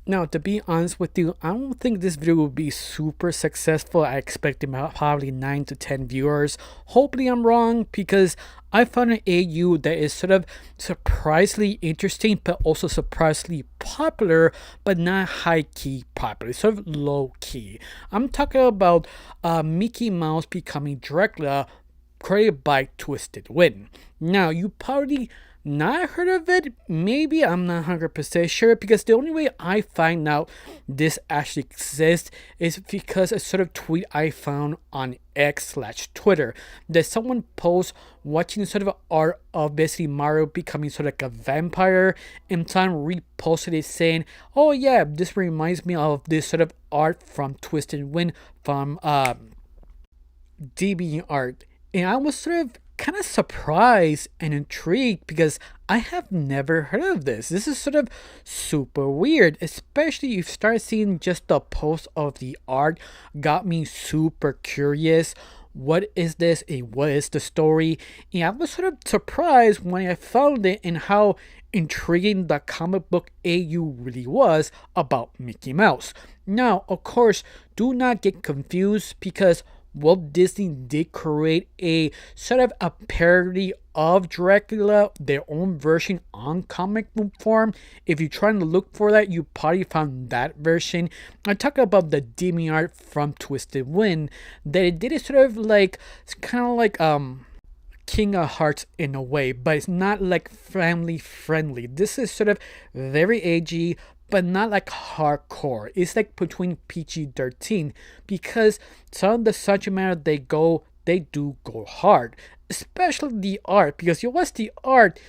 Now, to be honest with you, I don't think this video will be super successful. I expect about probably 9 to 10 viewers. Hopefully I'm wrong, because I found an AU that is sort of surprisingly interesting, but also surprisingly popular, but not high-key popular, sort of low-key. I'm talking about Mickey Mouse becoming Dracula, created by Twisted Wind. Now, you probably not heard of it. Maybe, I'm not 100% sure, because the only way I find out this actually exists is because a sort of tweet I found on X/Twitter that someone posts watching sort of art of basically Mario becoming sort of like a vampire, and someone reposted it saying, "Oh yeah, this reminds me of this sort of art from Twisted Wind from DB art." And I was sort of kind of surprised and intrigued, because I have never heard of this. This is sort of super weird, especially if you start seeing just the post of the art. Got me super curious. What is this and what is the story? And I was sort of surprised when I found it, and how intriguing the comic book AU really was about Mickey Mouse. Now, of course, do not get confused, because Walt Disney did create a sort of a parody of Dracula, their own version on comic book form. If you're trying to look for that, you probably found that version. I talk about the demon art from Twisted Wind, that it did it sort of like, it's kind of like King of Hearts in a way, but it's not like family friendly. This is sort of very edgy, but not like hardcore. It's like between PG-13, because some of the subject matter they do go hard, especially the art. Because you watch the art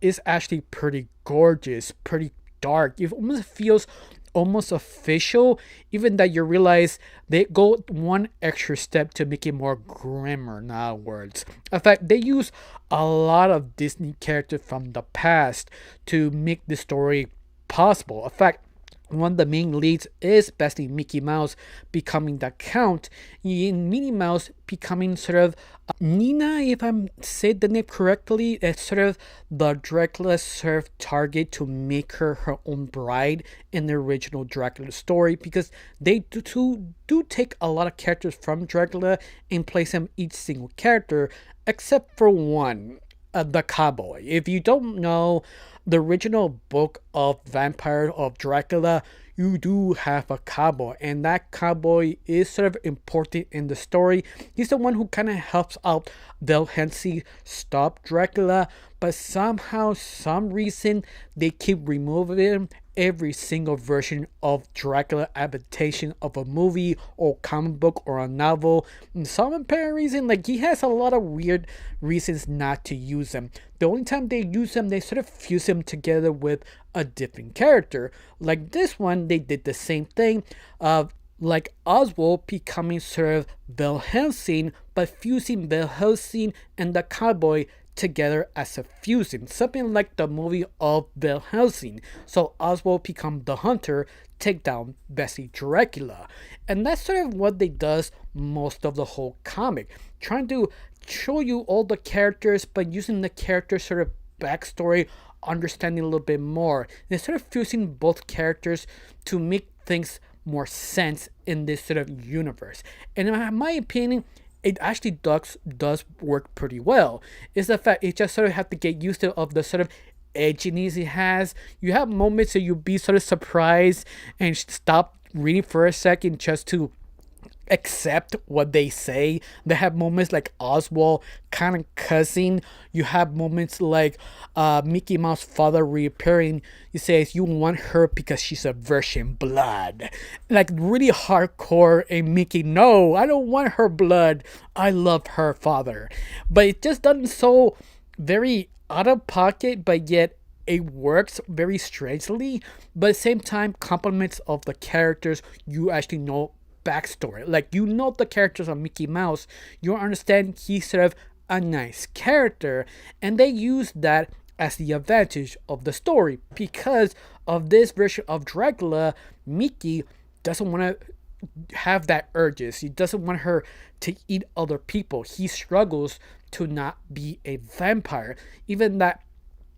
is actually pretty gorgeous, pretty dark. It almost feels almost official, even that you realize they go one extra step to make it more grimmer. In other words, in fact, they use a lot of Disney characters from the past to make the story possible. In fact, one of the main leads is basically Mickey Mouse becoming the Count, and Minnie Mouse becoming sort of Nina, if I'm saying the name correctly. It's sort of the Dracula sort of target to make her own bride in the original Dracula story, because they do take a lot of characters from Dracula and place them each single character, except for one, the cowboy. If you don't know the original book of Vampire of Dracula, you do have a cowboy, and that cowboy is sort of important in the story. He's the one who kind of helps out Del Hensey stop Dracula, but somehow, some reason, they keep removing him every single version of Dracula adaptation of a movie or comic book or a novel. And some apparent reason, like, he has a lot of weird reasons not to use them. The only time they use them, they sort of fuse them together with a different character. Like this one, they did the same thing of like Oswald becoming sort of Van Helsing, but fusing Van Helsing and the cowboy together as a fusion, something like the movie of Van Helsing. So Oswald become the hunter, take down Bessie Dracula, and that's sort of what they does most of the whole comic, trying to show you all the characters, but using the character sort of backstory, understanding a little bit more. They're sort of fusing both characters to make things more sense in this sort of universe. And in my opinion, it actually does work pretty well. It's the fact you just sort of have to get used to of the sort of edginess it has. You have moments that you'll be sort of surprised and stop reading for a second just to accept what they say. They have moments like Oswald kind of cussing. You have moments like Mickey Mouse father reappearing. He says you want her because she's a virgin blood, like really hardcore. And Mickey, no, I don't want her blood, I love her father. But it just done so very out of pocket, but yet it works very strangely. But at the same time, compliments of the characters you actually know backstory. Like, you know the characters of Mickey Mouse, you understand he's sort of a nice character, and they use that as the advantage of the story. Because of this version of Dracula, Mickey doesn't want to have that urges. He doesn't want her to eat other people. He struggles to not be a vampire, even that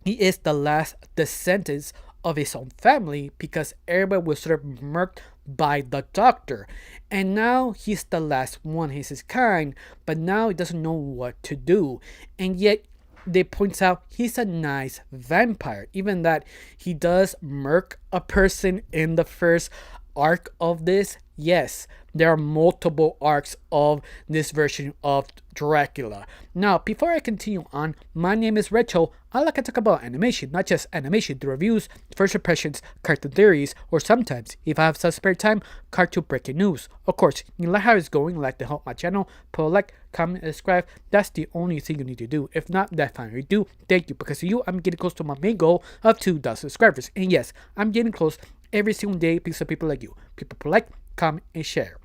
he is the last descendant of his own family because everybody was sort of murked by the doctor. And now he's the last one, he's his kind, but now he doesn't know what to do. And yet they points out he's a nice vampire, even that he does murk a person in the first arc of this. Yes, there are multiple arcs of this version of Dracula. Now, before I continue on, my name is Rachel. I like to talk about animation, not just animation through reviews, first impressions, cartoon theories, or sometimes, if I have some spare time, cartoon breaking news. Of course, you like how it's going, like to help my channel, put a like, comment, and subscribe. That's the only thing you need to do. If not, that's fine. You do. Thank you. Because of you, I'm getting close to my main goal of 2,000 subscribers. And yes, I'm getting close every single day because of people like you. People who like, comment, and share.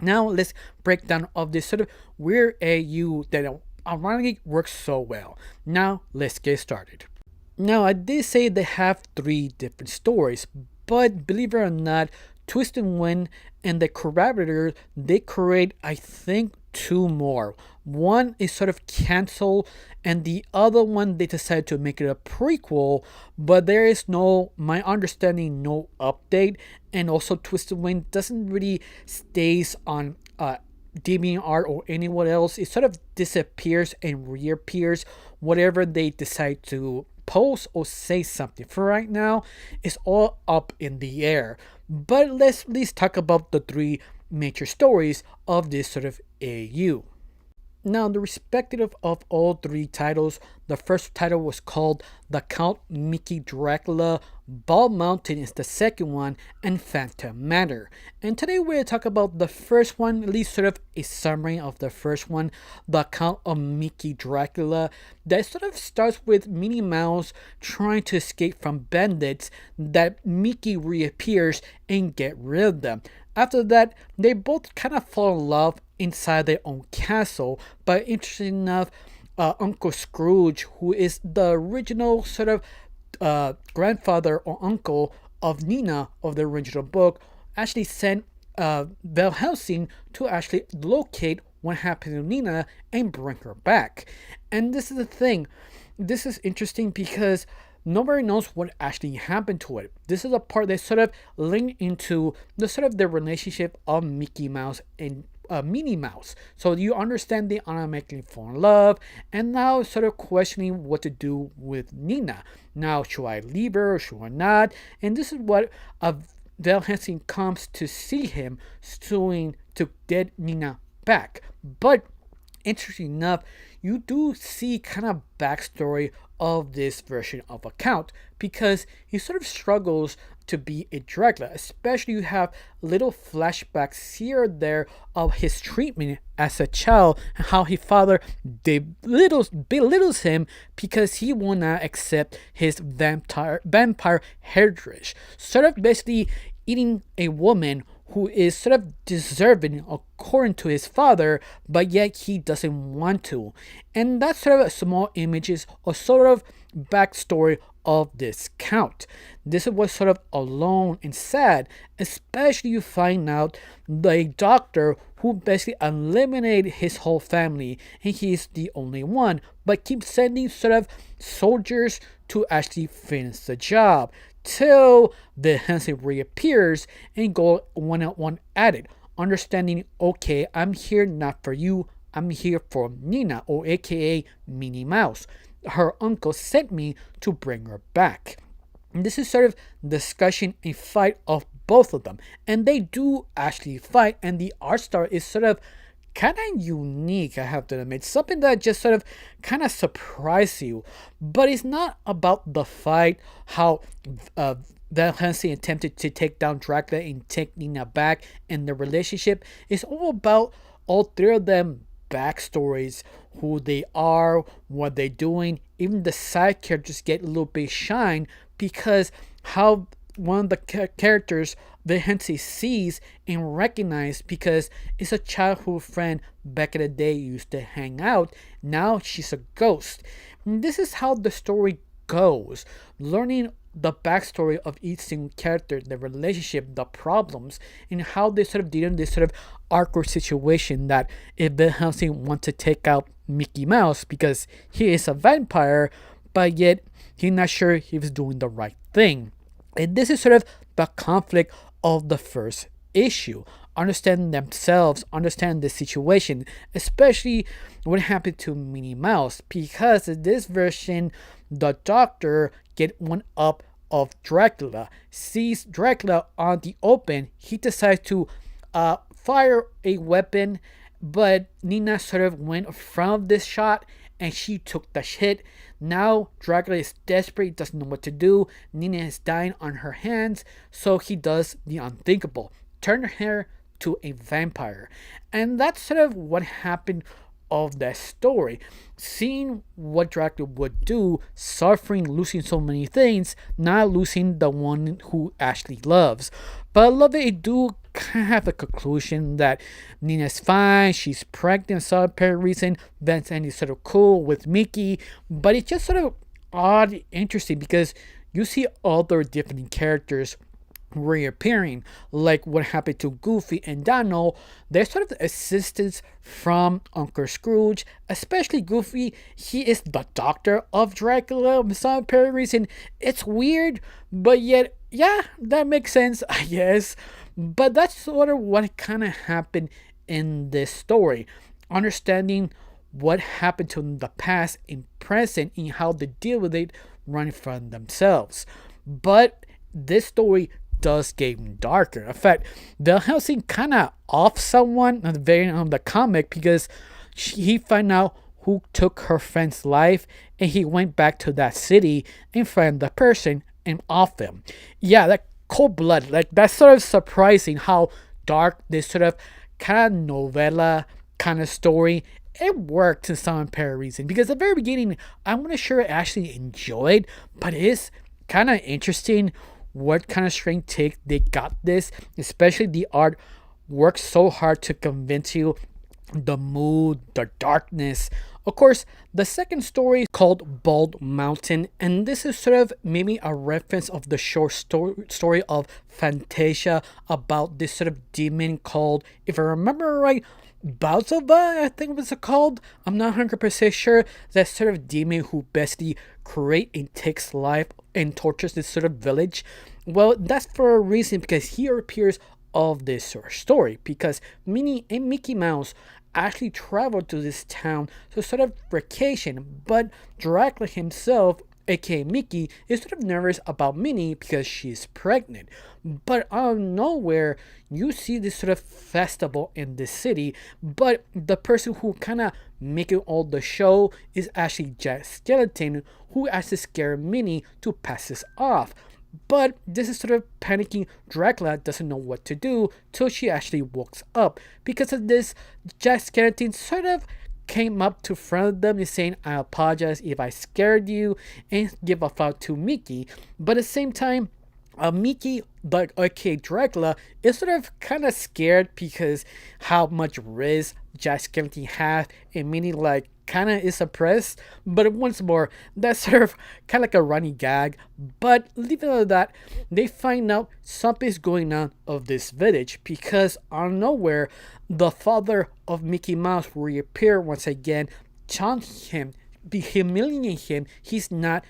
Now let's break down of this sort of weird AU that ironically works so well. Now let's get started. Now I did say they have 3 different stories, but believe it or not, Twist and Wind and the collaborator, they create I think 2 more. One is sort of canceled, and the other one they decided to make it a prequel, but there is no, my understanding, no update. And also Twisted Wind doesn't really stays on DeviantArt or anyone else. It sort of disappears and reappears whatever they decide to post or say something. For right now, it's all up in the air. But let's at least talk about the 3 major stories of this sort of AU. Now, the respective of all 3 titles, the first title was called The Count Mickey Dracula, Bald Mountain is the second one, and Phantom Manor. And today we're going to talk about the first one, at least sort of a summary of the first one, The Count of Mickey Dracula, that sort of starts with Minnie Mouse trying to escape from bandits, that Mickey reappears and get rid of them. After that, they both kind of fall in love inside their own castle, but interesting enough, Uncle Scrooge, who is the original sort of grandfather or uncle of Nina of the original book, actually sent Van Helsing to actually locate what happened to Nina and bring her back. And this is the thing, this is interesting because nobody knows what actually happened to it. This is a part that sort of linked into the sort of the relationship of Mickey Mouse and Minnie Mouse. So you understand they automatically fall in love, and now sort of questioning what to do with Nina. Now, should I leave her or should I not? And this is what Van Helsing comes to see him suing to get Nina back. But interesting enough, you do see kind of backstory of this version of a Count, because he sort of struggles to be a Dracula. Especially you have little flashbacks here or there of his treatment as a child and how his father belittles him because he will not accept his vampire heritage. Sort of basically eating a woman who is sort of deserving according to his father, but yet he doesn't want to. And that's sort of a small images or sort of backstory of this Count. This was sort of alone and sad, especially you find out the doctor who basically eliminated his whole family, and he's the only one, but keeps sending sort of soldiers to actually finish the job, till the Helsing reappears and go one-on-one at it, understanding, okay, I'm here not for you, I'm here for Nina, or aka Minnie Mouse. Her uncle sent me to bring her back. And this is sort of discussion and fight of both of them, and they do actually fight, and the art style is sort of kind of unique, I have to admit. Something that just sort of kind of surprised you. But it's not about the fight, how Van Helsing attempted to take down Dracula and take Nina back, and the relationship. It's all about all 3 of them backstories, who they are, what they're doing. Even the side characters get a little bit shine because how one of the characters Van Helsing sees and recognizes, because it's a childhood friend back in the day used to hang out. Now she's a ghost. And this is how the story goes, learning the backstory of each single character, the relationship, the problems, and how they sort of deal in this sort of awkward situation that if Van Helsing wants to take out Mickey Mouse because he is a vampire, but yet he's not sure he was doing the right thing. And this is sort of the conflict of the first issue. Understand themselves, understand the situation, especially what happened to Minnie Mouse. Because in this version, the doctor get one up of Dracula, sees Dracula on the open. He decides to fire a weapon, but Nina sort of went from this shot and she took the hit. Now Dracula is desperate, doesn't know what to do. Nina is dying on her hands, so he does the unthinkable, turn her to a vampire. And that's sort of what happened of that story. Seeing what Dracula would do, suffering, losing so many things, not losing the one who actually loves. But I love that they do kind of have a conclusion that Nina's fine, she's pregnant for some apparent reason, Vincent is sort of cool with Mickey, but it's just sort of odd, interesting because you see other different characters reappearing, like what happened to Goofy and Donald. They're sort of assistants from Uncle Scrooge, especially Goofy. He is the doctor of Dracula for some apparent reason. It's weird, but yet, yeah, that makes sense, I guess. But that's sort of what kind of happened in this story. Understanding what happened to them in the past and present and how they deal with it running from themselves. But this story does get darker. In fact, Van Helsing kind of off someone at the very end of the comic because he found out who took her friend's life and he went back to that city and found the person and off them. Yeah, that cold blood. Like, that's sort of surprising how dark this sort of kind of novella kind of story. It worked in some apparent reason because at the very beginning, I'm not sure I actually enjoyed, but it is kind of interesting what kind of strange take they got this, especially the art works so hard to convince you the mood, the darkness. Of course, the second story is called Bald Mountain, and this is sort of maybe a reference of the short story of Fantasia about this sort of demon called, if I remember right, Balzova, I think it was called. I'm not 100% sure. That sort of demon who basically creates and takes life and tortures this sort of village. Well, that's for a reason because he appears of this sort of story because Minnie and Mickey Mouse actually traveled to this town to sort of vacation, but Dracula himself, aka Mickey, is sort of nervous about Minnie because she's pregnant. But out of nowhere, you see this sort of festival in the city, but the person who kind of making all the show is actually Jack Skellington, who has to scare Minnie to pass this off. But this is sort of panicking. Dracula doesn't know what to do till she actually wakes up. Because of this, Jack Skellington sort of came up to front of them and saying, I apologize if I scared you, and give a thought to Mickey. But at the same time, Mickey, like aka Dracula, is sort of kind of scared because how much risk Jack Skellington has, and Minnie like kind of is suppressed. But once more, that's sort of kind of like a running gag. But leaving it at that, they find out something's going on of this village because out of nowhere, the father of Mickey Mouse will reappear once again, taunting him, be humiliating him. He's not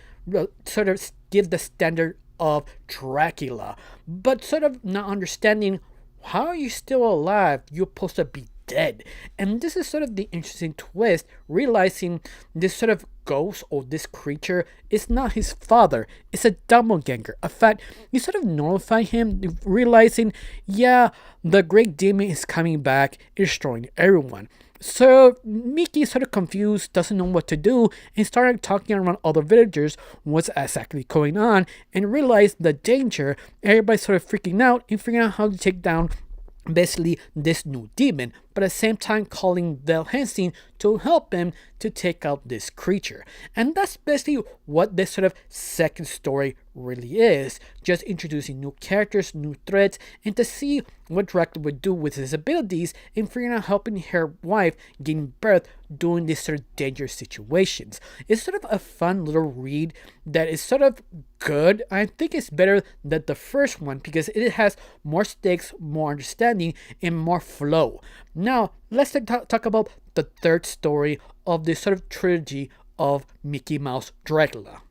sort of give the standard of Dracula, but sort of not understanding how are you still alive? You're supposed to be dead. And this is sort of the interesting twist, realizing this sort of ghost or this creature is not his father, it's a doppelganger. In fact, you sort of notify him, realizing, yeah, the great demon is coming back, destroying everyone. So Mickey sort of confused, doesn't know what to do, and started talking around other villagers what's exactly going on, and realized the danger. Everybody sort of freaking out and figuring out how to take down basically this new demon, but at the same time calling Van Helsing to help him to take out this creature. And that's basically what this sort of second story really is, just introducing new characters, new threats, and to see what Dracula would do with his abilities and figuring out helping her wife gain birth during these sort of dangerous situations. It's sort of a fun little read that is sort of good. I think it's better than the first one because it has more stakes, more understanding, and more flow. Now, let's talk about the third story of this sort of trilogy of Mickey Mouse Dracula.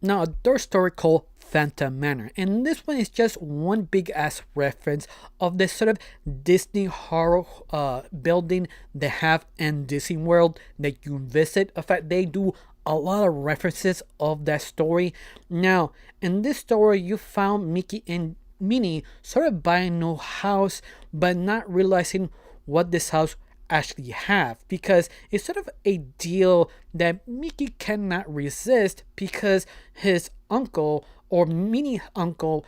Now, a third story called Phantom Manor. And this one is just one big ass reference of this sort of Disney horror building they have in Disney World that you visit. In fact, they do a lot of references of that story. Now, in this story, you found Mickey and Minnie sort of buying a new house, but not realizing what this house actually have, because it's sort of a deal that Mickey cannot resist because his uncle or mini uncle,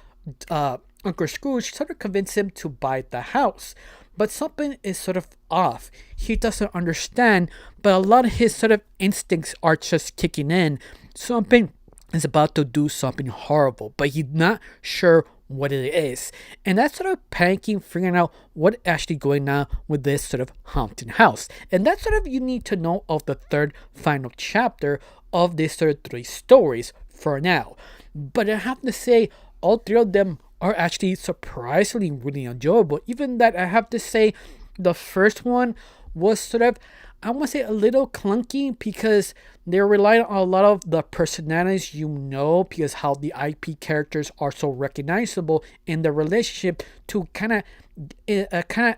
Uncle Scrooge, sort of convinced him to buy the house. But something is sort of off. He doesn't understand, but a lot of his sort of instincts are just kicking in. Something is about to do something horrible, but he's not sure what it is. And that's sort of panicking, figuring out what actually going on with this sort of haunted house. And that's sort of you need to know of the third final chapter of these sort of three stories for now. But I have to say, all three of them are actually surprisingly really enjoyable. Even that, I have to say, the first one was sort of, I want to say, a little clunky because they're relying on a lot of the personalities because how the IP characters are so recognizable in the relationship to kind of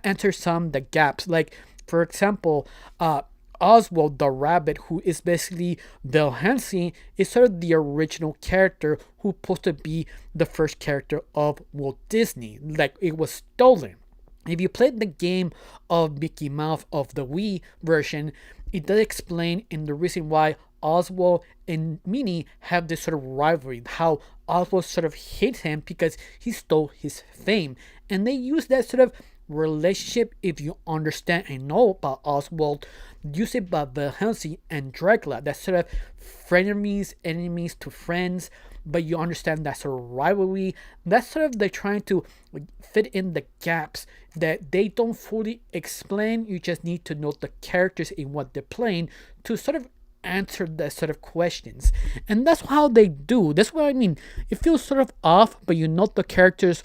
enter some of the gaps. Like, for example, Oswald the rabbit, who is basically Bill Hansen, is sort of the original character who's supposed to be the first character of Walt Disney. Like, it was stolen. If you played the game of Mickey Mouse of the Wii version, it does explain in the reason why Oswald and Minnie have this sort of rivalry, how Oswald sort of hates him because he stole his fame. And they use that sort of relationship, if you understand and know about Oswald, use it by Wilhelmsy and Dracula, that sort of frenemies, enemies to friends, but you understand that sort of rivalry. That's sort of they're trying to fit in the gaps that they don't fully explain. You just need to know the characters in what they're playing to sort of answer that sort of questions. And that's how they do. That's what I mean. It feels sort of off, but you know the characters,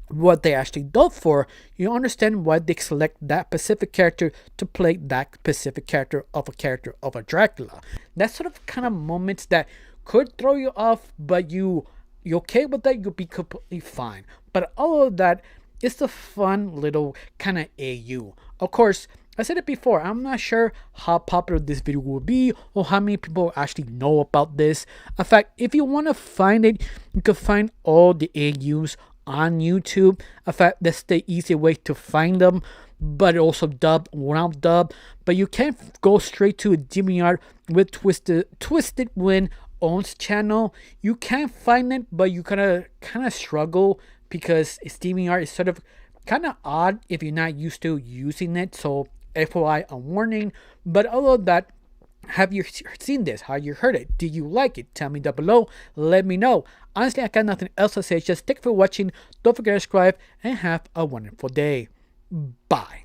what they actually do for, you understand why they select that specific character to play that specific character of a Dracula. That sort of kind of moments that could throw you off, but you're okay with that, you'll be completely fine. But all of that is the fun little kind of AU. Of course, I said it before, I'm not sure how popular this video will be or how many people actually know about this. In fact, if you want to find it, you can find all the AUs on YouTube. In fact, that's the easy way to find them, but also dubbed, without dub. But you can't go straight to DeviantArt with Twisted Wind owns channel. You can find it, but you kind of struggle because DeviantArt is sort of kind of odd if you're not used to using it. So FYI, a warning. But all of that, have you seen this? How you heard it? Do you like it? Tell me down below. Let me know. Honestly, I got nothing else to say. Just thank you for watching. Don't forget to subscribe and have a wonderful day. Bye.